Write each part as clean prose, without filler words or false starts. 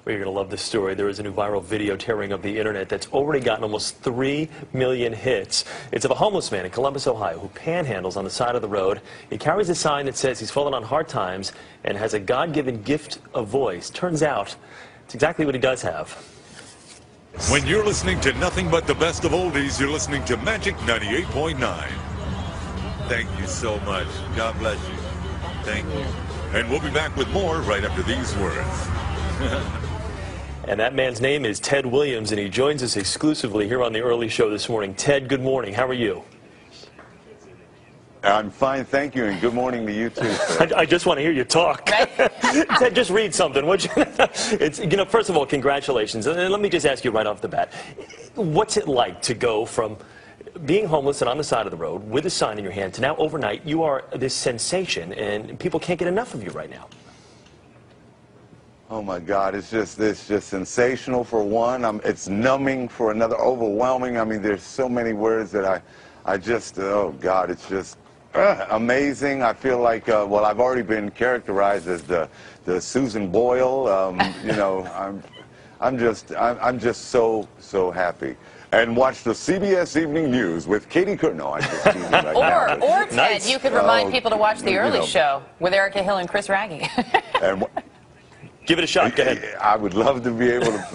Well, you're going to love this story. There is a new viral video tearing up the internet that's already gotten almost 3 million hits. It's of a homeless man in Columbus, Ohio, who panhandles on the side of the road. He carries a sign that says he's fallen on hard times and has a God-given gift of voice. Turns out it's exactly what he does have. When you're listening to nothing but the best of oldies, you're listening to Magic 98.9. Thank you so much. God bless you. Thank you. And we'll be back with more right after these words. And that man's name is Ted Williams, and he joins us exclusively here on the early show this morning. Ted, good morning. How are you? I'm fine, thank you, and good morning to you too, sir. I just want to hear you talk. Ted, just read something, would you? It's, first of all, congratulations. And let me just ask you right off the bat, what's it like to go from being homeless and on the side of the road with a sign in your hand to now overnight you are this sensation and people can't get enough of you right now? Oh my God, it's just sensational for one. It's numbing for another, overwhelming. I mean, there's so many words that I just, oh God, it's just amazing. I feel like, well, I've already been characterized as the Susan Boyle. You know, I'm just so happy. And watch the CBS Evening News with Katie Curtin. No, I'm just teasing right now. Or Ted, nice. You could remind people to watch the early show with Erica Hill and Chris Raggi. Give it a shot. Go ahead. I would love to be able to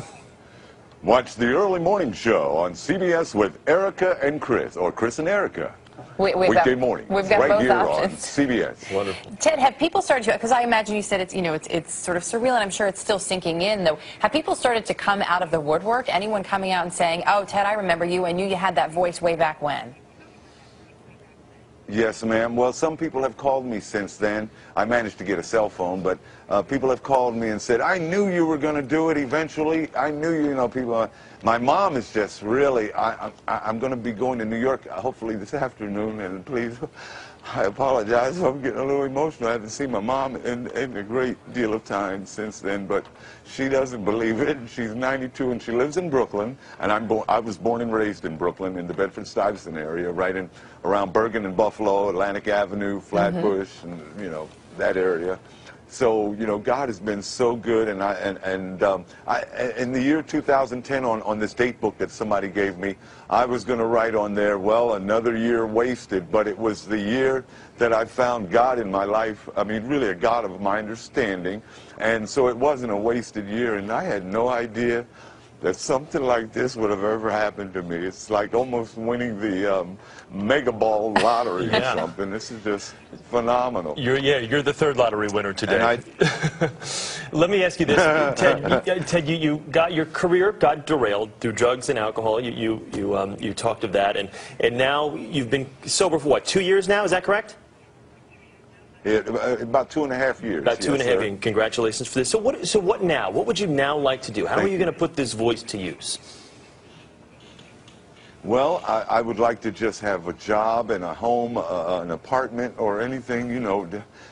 watch the early morning show on CBS with Erica and Chris, or Chris and Erica. Weekday morning. We've got right both here options. On CBS. Wonderful. Ted, have people started to, because I imagine you said it's sort of surreal, and I'm sure it's still sinking in, though. Have people started to come out of the woodwork? Anyone coming out and saying, oh, Ted, I remember you. I knew you had that voice way back when. Yes, ma'am. Well, some people have called me since then. I managed to get a cell phone, but people have called me and said, I knew you were going to do it eventually. I knew you know, people. My mom is just really, I'm going to be going to New York hopefully this afternoon, and please, I apologize if I'm getting a little emotional. I haven't seen my mom in a great deal of time since then, but she doesn't believe it. She's 92 and she lives in Brooklyn, and I was born and raised in Brooklyn in the Bedford-Stuyvesant area, right in around Bergen and Buffalo, Atlantic Avenue, Flatbush, and you know that area. So you know, God has been so good, and in the year 2010, on this date book that somebody gave me, I was going to write on there, well, another year wasted, but it was the year that I found God in my life. I mean, really a God of my understanding, and so it wasn't a wasted year, and I had no idea that something like this would have ever happened to me. It's like almost winning the mega ball lottery or something. This is just phenomenal. You're the third lottery winner today. Let me ask you this, Ted. You got your career got derailed through drugs and alcohol. You talked of that, and now you've been sober for what, 2 years now? Is that correct? About 2.5 years. About two and a half years. Congratulations for this. So what now? What would you now like to do? How are you going to put this voice to use? Well, I would like to just have a job and a home, an apartment, or anything, you know,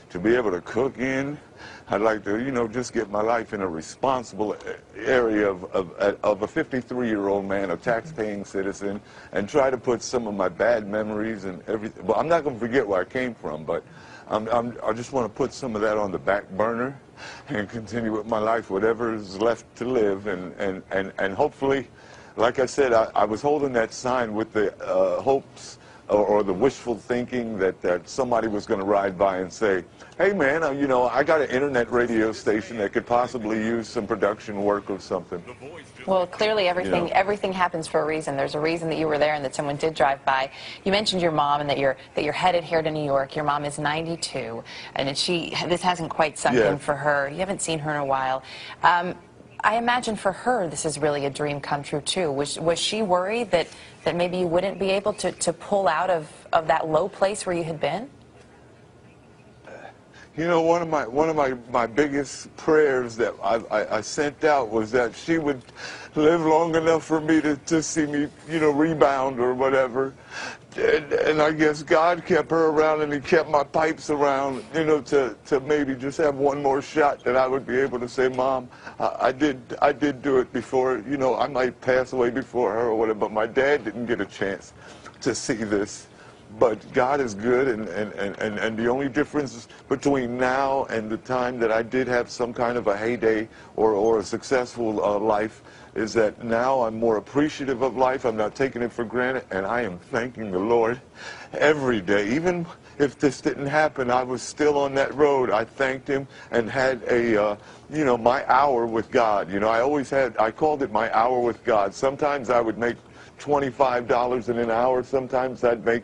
to be able to cook in. I'd like to, you know, just get my life in a responsible area of a 53-year-old man, a tax-paying citizen, and try to put some of my bad memories and everything. Well, I'm not going to forget where I came from, but I just want to put some of that on the back burner and continue with my life, whatever is left to live, and hopefully, like I said, I was holding that sign with the hopes or the wishful thinking that somebody was going to ride by and say, hey man, you know, I got an internet radio station that could possibly use some production work or something. Well, clearly everything happens for a reason. There's a reason that you were there and that someone did drive by. You mentioned your mom and that you're headed here to New York. Your mom is 92, and this hasn't quite sunk in for her. You haven't seen her in a while. I imagine for her this is really a dream come true too. Was she worried that maybe you wouldn't be able to pull out of that low place where you had been? You know, one of my biggest prayers that I sent out was that she would live long enough for me to see me, you know, rebound or whatever. And I guess God kept her around, and He kept my pipes around, you know, to maybe just have one more shot that I would be able to say, Mom, I did do it before. You know, I might pass away before her or whatever, but my dad didn't get a chance to see this. But God is good, and the only difference between now and the time that I did have some kind of a heyday or a successful life is that now I'm more appreciative of life. I'm not taking it for granted, and I am thanking the Lord every day. Even if this didn't happen, I was still on that road. I thanked Him and had a, my hour with God. I called it my hour with God. Sometimes I would make $25 in an hour. Sometimes I'd make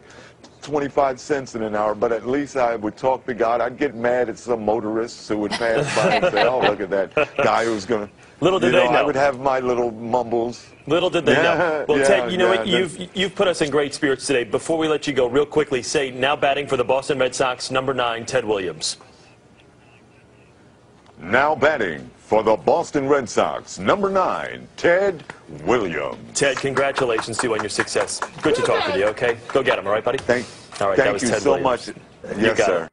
25 cents in an hour, but at least I would talk to God. I'd get mad at some motorists who would pass by and say, oh, look at that guy who's going to... Little did they know. I would have my little mumbles. Little did they know. Well, Ted, what? You've put us in great spirits today. Before we let you go, real quickly, say now batting for the Boston Red Sox, number 9, Ted Williams. Now batting for the Boston Red Sox, number 9, Ted Williams. Ted, congratulations to you on your success. Good to talk with you, okay? Go get him, all right, buddy? Thank all right, you Ted so Williams. much. Yes, sir.